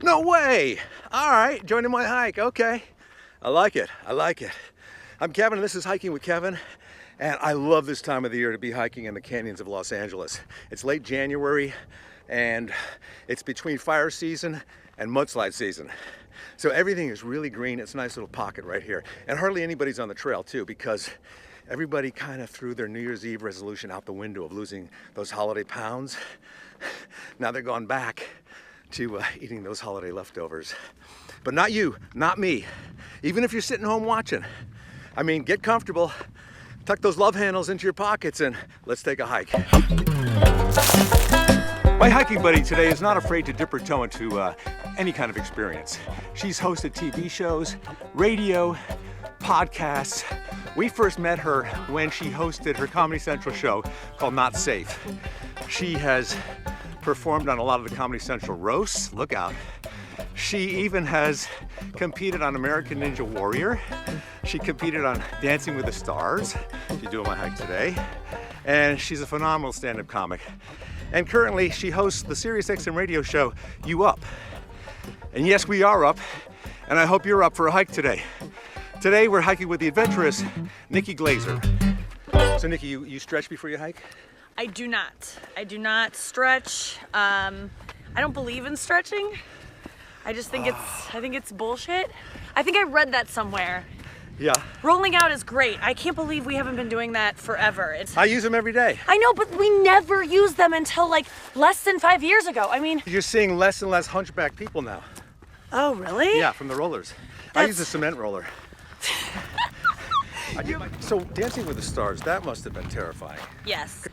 No way! All right, joining my hike, okay. I like it. I'm Kevin and this is Hiking with Kevin. And I love this time of the year to be hiking in the canyons of Los Angeles. It's late January and it's between fire season and mudslide season. So everything is really green. It's a nice little pocket right here. And hardly anybody's on the trail too, because everybody kind of threw their New Year's Eve resolution out the window of losing those holiday pounds. Now they're going back to eating those holiday leftovers. But not you, not me. Even if you're sitting home watching, I mean, get comfortable, tuck those love handles into your pockets, and let's take a hike. My hiking buddy today is not afraid to dip her toe into any kind of experience. She's hosted TV shows, radio, podcasts. We first met her when she hosted her Comedy Central show called Not Safe. She has performed on a lot of the Comedy Central roasts, look out. She even has competed on American Ninja Warrior. She competed on Dancing with the Stars. She's doing my hike today. And she's a phenomenal stand-up comic. And currently she hosts the SiriusXM radio show, You Up. And yes, we are up, and I hope you're up for a hike today. Today we're hiking with the adventurous Nikki Glaser. So Nikki, you stretch before you hike? I do not. I do not stretch. I don't believe in stretching. I just think it's bullshit. I think I read that somewhere. Yeah. Rolling out is great. I can't believe we haven't been doing that forever. I use them every day. I know, but we never used them until like less than 5 years ago. I mean, you're seeing less and less hunchback people now. Oh, really? Yeah, from the rollers. I use a cement roller. So Dancing with the Stars, that must have been terrifying. Yes.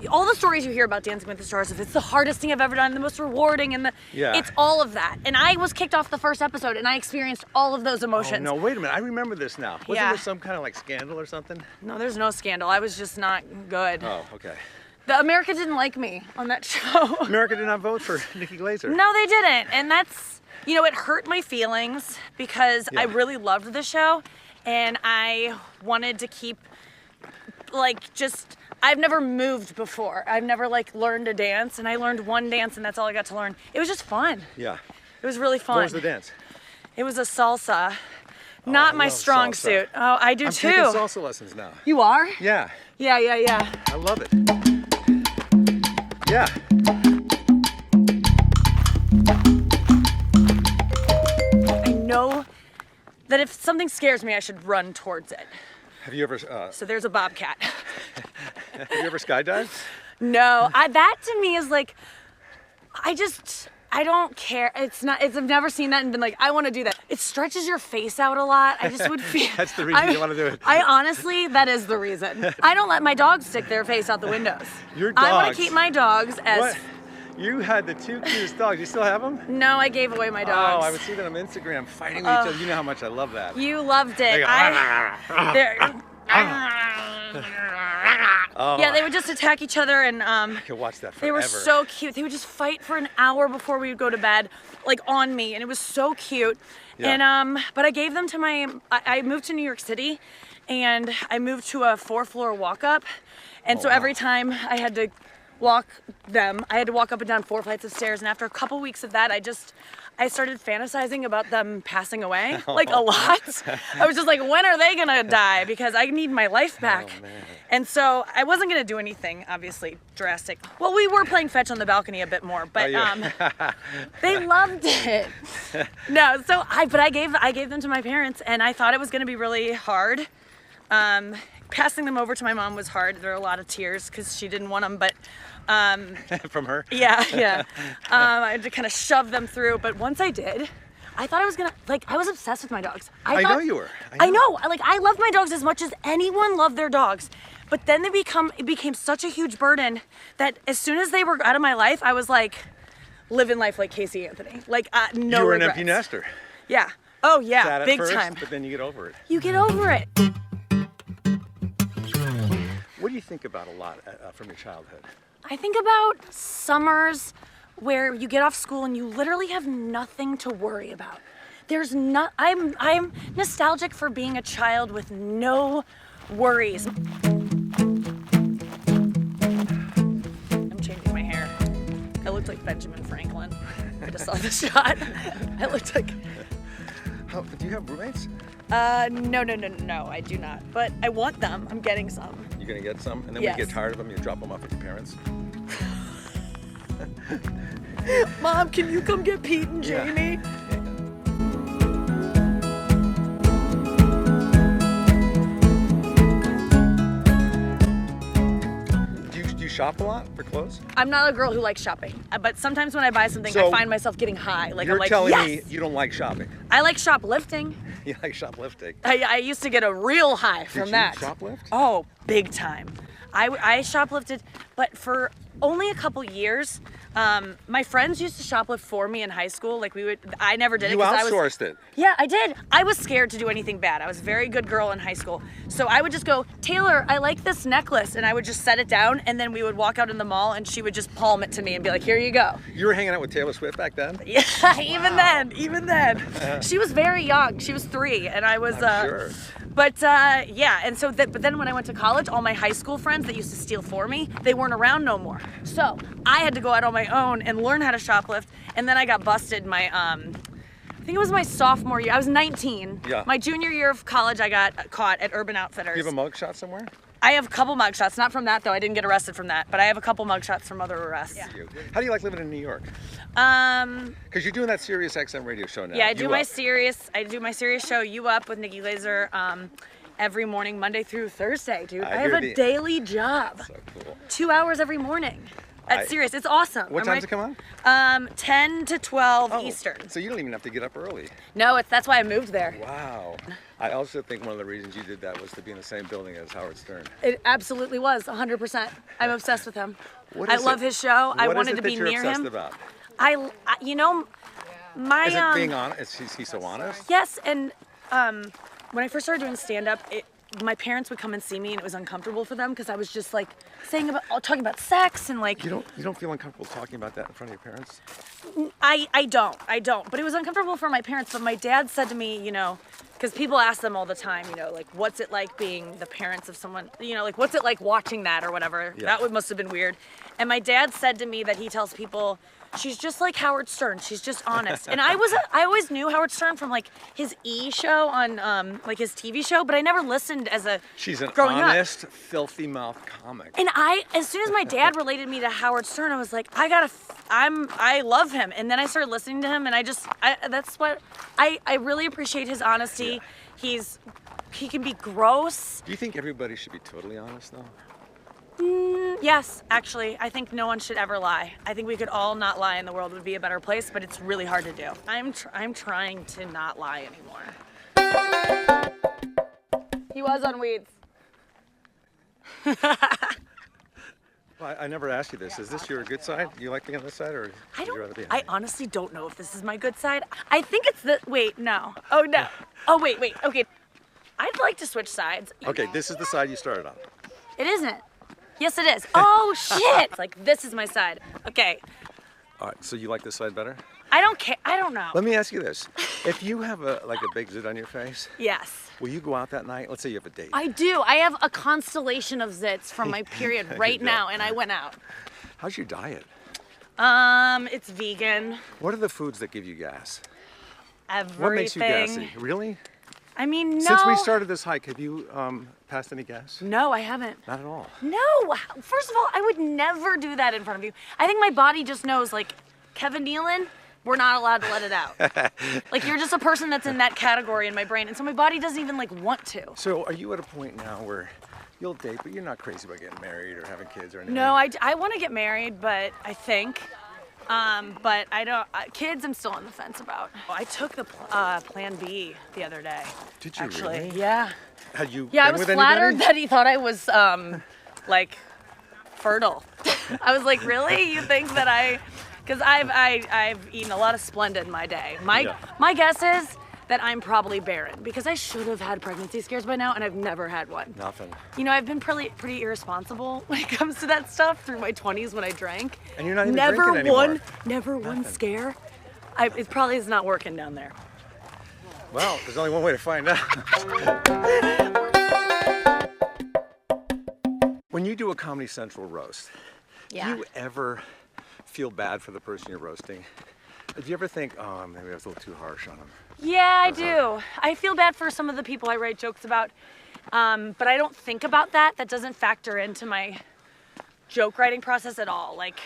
All the stories you hear about Dancing with the Stars, if it's the hardest thing I've ever done, the most rewarding, and it's all of that. And I was kicked off the first episode, and I experienced all of those emotions. Oh, no, wait a minute. I remember this now. Wasn't there some kind of like scandal or something? No, there's no scandal. I was just not good. Oh, okay. America didn't like me on that show. America did not vote for Nikki Glaser. No, they didn't. And that's, it hurt my feelings because I really loved the show, and I wanted to keep, I've never moved before. I've never learned to dance, and I learned one dance, and that's all I got to learn. It was just fun. Yeah. It was really fun. What was the dance? It was a salsa. Not my strong suit. Oh, I do too. I'm taking salsa lessons now. You are? Yeah. Yeah. I love it. Yeah. I know that if something scares me, I should run towards it. Have you ever... So there's a bobcat. Have you ever skydived? No, that to me is I don't care. I've never seen that and been I want to do that. It stretches your face out a lot. I just would feel. That's the reason you want to do it. I honestly, that is the reason. I don't let my dogs stick their face out the windows. Your dogs? I want to keep my dogs as... What? You had the two cutest dogs. You still have them? No, I gave away my dogs. Oh, I would see that on Instagram fighting with each other. You know how much I love that. You loved it. Yeah, they would just attack each other, and I could watch that forever. They were so cute. They would just fight for an hour before we would go to bed, on me, and it was so cute. Yeah. And but I gave them to I moved to New York City, and I moved to a 4-floor walk-up, and so every time I had to walk them, I had to walk up and down 4 flights of stairs, and after a couple weeks of that, I started fantasizing about them passing away, a lot. I was just when are they gonna die? Because I need my life back. Oh, man. And so I wasn't gonna do anything, obviously, drastic. Well, we were playing fetch on the balcony a bit more, but they loved it. No, so I gave them to my parents, and I thought it was gonna be really hard. Passing them over to my mom was hard. There were a lot of tears because she didn't want them, but from her? Yeah. I had to kind of shove them through, but once I did, I thought I was gonna, I was obsessed with my dogs. I know you were. I know. I love my dogs as much as anyone loved their dogs, but then it became such a huge burden that as soon as they were out of my life, I was living life like Casey Anthony. No regrets. You were an empty nester. Yeah. Oh yeah, Sad big at first, time. But then you get over it. You get over it. What do you think about a lot from your childhood? I think about summers where you get off school and you literally have nothing to worry about. I'm nostalgic for being a child with no worries. I'm changing my hair. I look like Benjamin Franklin. I just saw the shot. I looked like. How, do you have roommates? No, I do not. But I want them. I'm getting some. You're gonna get some, and then Yes. when you get tired of them, you drop them off at your parents. Mom, can you come get Pete and Yeah. Jamie? Do you shop a lot for clothes? I'm not a girl who likes shopping, but sometimes when I buy something, So, I find myself getting high. Like You're I'm like, telling yes. me you don't like shopping. I like shoplifting. You like shoplifting. I used to get a real high from Did you that. shoplift? Oh, big time. I shoplifted, but for only a couple years. My friends used to shoplift for me in high school. Like I never did it. You 'Cause I was, outsourced it. Yeah, I did. I was scared to do anything bad. I was a very good girl in high school. So I would just go, Taylor, I like this necklace. And I would just set it down. And then we would walk out in the mall and she would just palm it to me and be like, here you go. You were hanging out with Taylor Swift back then? Yeah, even then. She was very young. She was 3 and I was, I'm sure. But yeah, and so but then when I went to college, all my high school friends that used to steal for me, they weren't around no more. So I had to go out on my own and learn how to shoplift. And then I got busted my, I think it was my sophomore year. I was 19. Yeah. My junior year of college, I got caught at Urban Outfitters. You have a mugshot somewhere? I have a couple mugshots, not from that though. I didn't get arrested from that, but I have a couple mugshots from other arrests. Yeah. How do you like living in New York? Because you're doing that Sirius XM radio show now. Yeah, I do You my Up. serious show, You Up, with Nikki Glaser, every morning, Monday through Thursday, dude. I have hear a the- daily job. So cool. 2 hours every morning at Sirius. It's awesome. What I'm time does it come on? 10 to 12 Oh, Eastern. So you don't even have to get up early. No, that's why I moved there. Wow. I also think one of the reasons you did that was to be in the same building as Howard Stern. It absolutely was, 100%. I'm obsessed with him. What I is love it- his show. I what is wanted it to that be you're near obsessed him. about? You know, my Is it being honest? Is he so honest? Yes, and when I first started doing stand-up, my parents would come and see me, and it was uncomfortable for them because I was just like talking about sex and like. You don't feel uncomfortable talking about that in front of your parents? I don't. But it was uncomfortable for my parents. But my dad said to me, you know, because people ask them all the time, you know, like, what's it like being the parents of someone, you know, like, what's it like watching that or whatever? Yeah. That must have been weird. And my dad said to me that he tells people, she's just like Howard Stern. She's just honest. And I always knew Howard Stern from like his E! show on like his TV show, but I never listened as a She's an growing up. honest, filthy mouth comic. And as soon as my dad related me to Howard Stern, I was like, I love him. And then I started listening to him, and that's what I really appreciate his honesty. Yeah. He can be gross. Do you think everybody should be totally honest though? Yes, actually, I think no one should ever lie. I think we could all not lie, and the world would be a better place. But it's really hard to do. I'm trying to not lie anymore. He was on weeds. Well, I never asked you this. Is this your good side? You like being on this side, or would you rather be on I honestly don't know if this is my good side. I think it's wait, no. Oh, no. Oh, wait, okay. I'd like to switch sides. Okay, this is the side you started on. It isn't. Yes, it is. Oh, shit. Like, this is my side. Okay. All right, so you like this side better? I don't care. I don't know. Let me ask you this. If you have a big zit on your face, Yes. will you go out that night? Let's say you have a date. I do. I have a constellation of zits from my period right do. now, and I went out. How's your diet? It's vegan. What are the foods that give you gas? Everything. What makes you gassy? Really? I mean, no. Since we started this hike, have you passed any gas? No, I haven't. Not at all. No. First of all, I would never do that in front of you. I think my body just knows, like, Kevin Nealon, we're not allowed to let it out. Like, you're just a person that's in that category in my brain, and so my body doesn't even, like, want to. So are you at a point now where you'll date, but you're not crazy about getting married or having kids or anything? No, I want to get married, but I think, but I don't, kids I'm still on the fence about. I took the Plan B the other day. Did you actually? really? Yeah. Had you Yeah, I been was with flattered anybody? that he thought I was, like, fertile. I was like, really? You think that because I've eaten a lot of Splenda in my day. My guess is that I'm probably barren because I should have had pregnancy scares by now, and I've never had one. Nothing. You know, I've been pretty irresponsible when it comes to that stuff through my 20s when I drank. And you're not even drinking anymore. Never one scare. It probably is not working down there. Well, there's only one way to find out. When you do a Comedy Central roast, Yeah. do you ever feel bad for the person you're roasting? Do you ever think, oh, maybe I was a little too harsh on him? Yeah, I do. I feel bad for some of the people I write jokes about, but I don't think about that. That doesn't factor into my joke writing process at all. Like,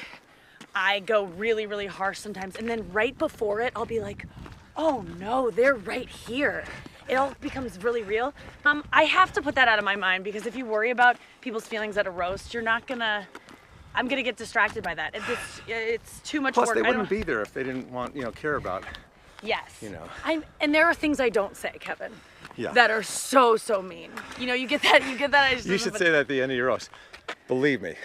I go really, really harsh sometimes, and then right before it, I'll be like, oh no, they're right here. It all becomes really real. I have to put that out of my mind, because if you worry about people's feelings at a roast, I'm gonna get distracted by that. It's too much work. Plus, they wouldn't be there if they didn't want, care about. Yes. You know. And there are things I don't say, Kevin. Yeah. That are so mean. You get that. I just You should say that at the end of your roast. Believe me,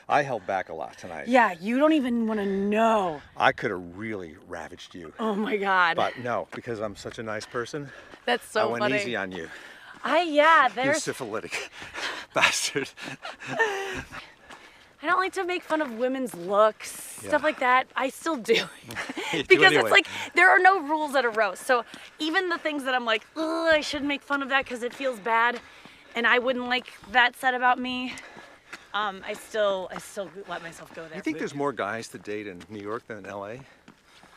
I held back a lot tonight. Yeah, you don't even want to know. I could have really ravaged you. Oh my God. But no, because I'm such a nice person. That's so funny. I went easy on you. You You syphilitic bastard. I don't like to make fun of women's looks, stuff like that. I still do. Because it's like, there are no rules at a roast. So even the things that I'm like, ugh, I shouldn't make fun of that because it feels bad, and I wouldn't like that said about me, I still let myself go there. You think there's more guys to date in New York than in LA?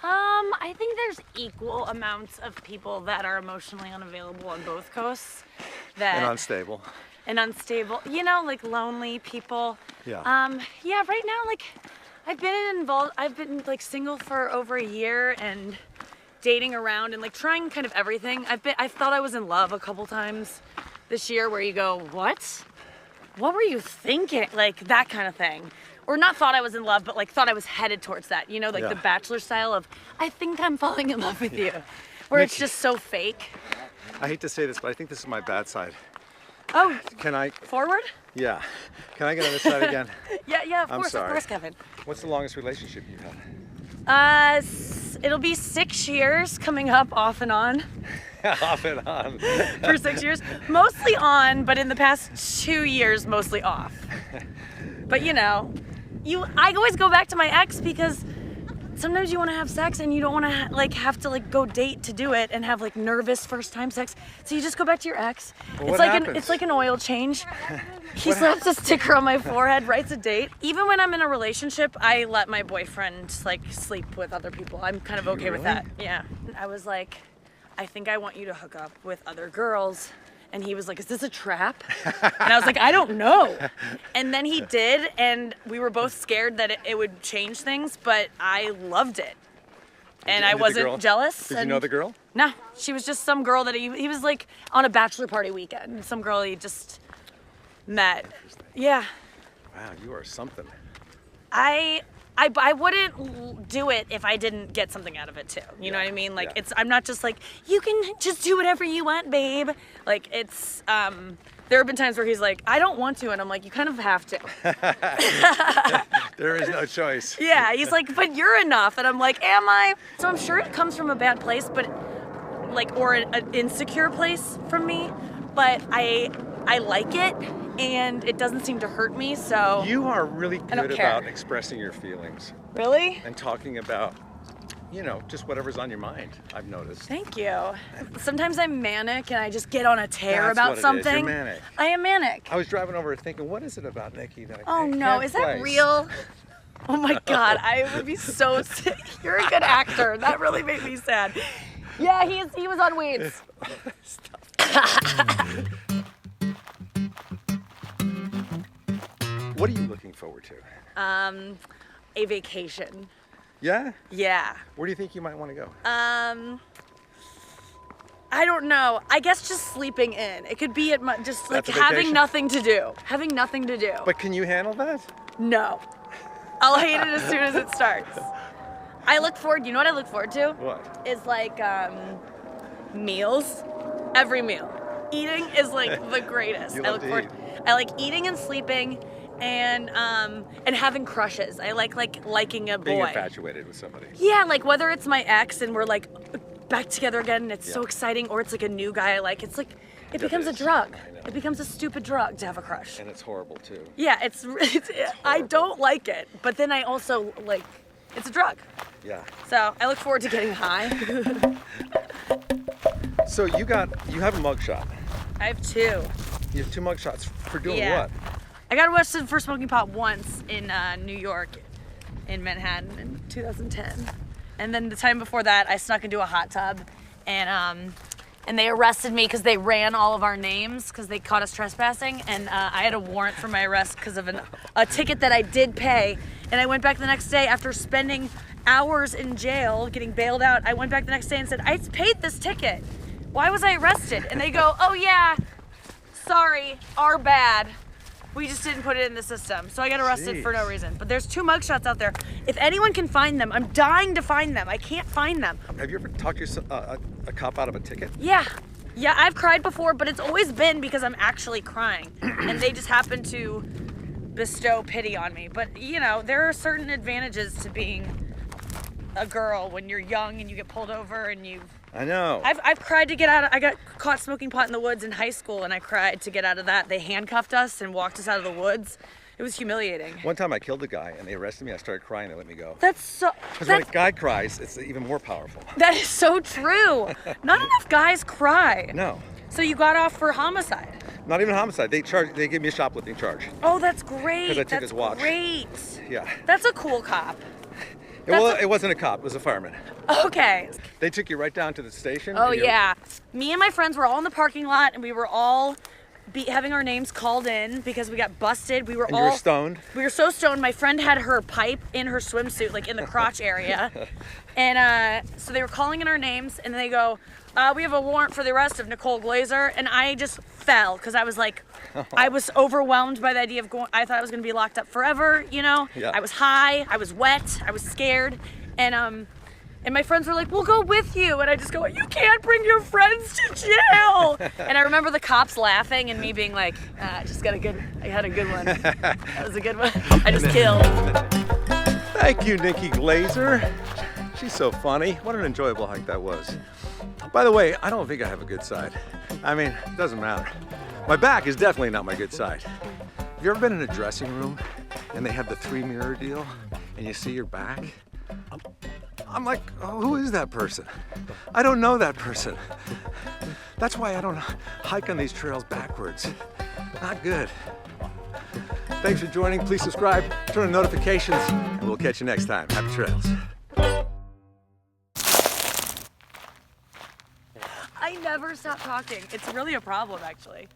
I think there's equal amounts of people that are emotionally unavailable on both coasts. And unstable. And unstable, like lonely people. Yeah. Yeah, right now, like, I've been like single for over a year and dating around and like trying kind of everything. I've thought I was in love a couple times this year, where you go, what were you thinking? Like that kind of thing. Or not thought I was in love, but like thought I was headed towards that. Like the Bachelor style of, I think I'm falling in love with you. Where Nikki, it's just so fake. I hate to say this, but I think this is my bad side. Oh, can I? Forward? Yeah. Can I get on this side again? Yeah, of I'm course, sorry. of course, Kevin. What's the longest relationship you've had? It'll be 6 years coming up off and on. Off and on. For 6 years. Mostly on, but in the past 2 years, mostly off. But I always go back to my ex, because sometimes you want to have sex and you don't want to have to go date to do it and have nervous first time sex. So you just go back to your ex. Well, It's like an oil change. He slaps a sticker on my forehead, writes a date. Even when I'm in a relationship, I let my boyfriend sleep with other people. I'm kind of okay with that. Yeah. I was like, I think I want you to hook up with other girls. And he was like, is this a trap? And I was like, I don't know. And then he did, and we were both scared that it would change things, but I loved it. And I wasn't jealous. Did you know the girl? No, she was just some girl that he was like on a bachelor party weekend. Some girl he just met. Yeah. Wow, you are something. I wouldn't do it if I didn't get something out of it too. You know what I mean? Like I'm not just like, you can just do whatever you want, babe. Like there have been times where he's like, I don't want to, and I'm like, you kind of have to. There is no choice. Yeah, he's like, but you're enough, and I'm like, am I? So I'm sure it comes from a bad place, but or an insecure place from me, but I like it. And it doesn't seem to hurt me, so you are really good care. about expressing your feelings. Really? And talking about, just whatever's on your mind, I've noticed. Thank you. Sometimes I'm manic and I just get on a tear That's about what it something. is. You're manic. I am manic. I was driving over thinking, what is it about Nikki that I Oh can't no, is that place? real? Oh my God, I would be so sick. You're a good actor. That really made me sad. Yeah, he was on weeds. What are you looking forward to? A vacation. Yeah? Yeah. Where do you think you might want to go? I don't know. I guess just sleeping in. It could be just like having nothing to do. Having nothing to do. But can you handle that? No. I'll hate it as soon as it starts. I look forward, you know what I look forward to? What? Is meals. Every meal. Eating is the greatest. You love to eat. I like eating and sleeping. And having crushes. I like liking a boy. Being infatuated with somebody. Yeah, whether it's my ex and we're back together again and it's so exciting, or it's a new guy I like. It's it becomes a drug. It becomes a stupid drug to have a crush. And it's horrible too. Yeah, it's I don't like it, but then I also it's a drug. Yeah. So I look forward to getting high. So you have a mugshot. I have 2. You have 2 mugshots for doing what? I got arrested for smoking pot once in New York, in Manhattan in 2010. And then the time before that, I snuck into a hot tub, and they arrested me because they ran all of our names because they caught us trespassing, and I had a warrant for my arrest because of a ticket that I did pay. And I went back the next day after spending hours in jail, getting bailed out. I went back the next day and said, I paid this ticket. Why was I arrested? And they go, oh yeah, sorry, our bad. We just didn't put it in the system. So I got arrested for no reason. But there's 2 mugshots out there. If anyone can find them, I'm dying to find them. I can't find them. Have you ever talked to a cop out of a ticket? Yeah. Yeah, I've cried before, but it's always been because I'm actually crying. And they just happen to bestow pity on me. But, you know, there are certain advantages to being a girl when you're young and you get pulled over and you... I know. I've cried to get out of... I got caught smoking pot in the woods in high school, and I cried to get out of that. They handcuffed us and walked us out of the woods. It was humiliating. One time I killed a guy, and they arrested me. I started crying. They let me go. That's so... Because when a guy cries, it's even more powerful. That is so true. Not enough guys cry. No. So you got off for homicide? Not even homicide. They gave me a shoplifting charge. Oh, that's great. Because I took his watch. Great. Yeah. That's a cool cop. Well, it wasn't a cop. It was a fireman. Okay. They took you right down to the station. Oh, yeah. Me and my friends were all in the parking lot, and we were all having our names called in because we got busted. We were You were stoned? We were so stoned. My friend had her pipe in her swimsuit, like in the crotch area. And so they were calling in our names, and they go, we have a warrant for the arrest of Nikki Glaser. And I just fell because I was like, I was overwhelmed by the idea of going. I thought I was going to be locked up forever, you know? Yeah. I was high, I was wet, I was scared. And my friends were like, we'll go with you. And I just go, you can't bring your friends to jail. And I remember the cops laughing and me being like, I had a good one. That was a good one. I just killed. Thank you, Nikki Glaser. She's so funny. What an enjoyable hike that was. By the way, I don't think I have a good side. I mean, it doesn't matter. My back is definitely not my good side. Have you ever been in a dressing room and they have the 3-mirror deal and you see your back? I'm like, oh, who is that person? I don't know that person. That's why I don't hike on these trails backwards. Not good. Thanks for joining. Please subscribe, turn on notifications, and we'll catch you next time. Happy trails. I never stop talking. It's really a problem, actually.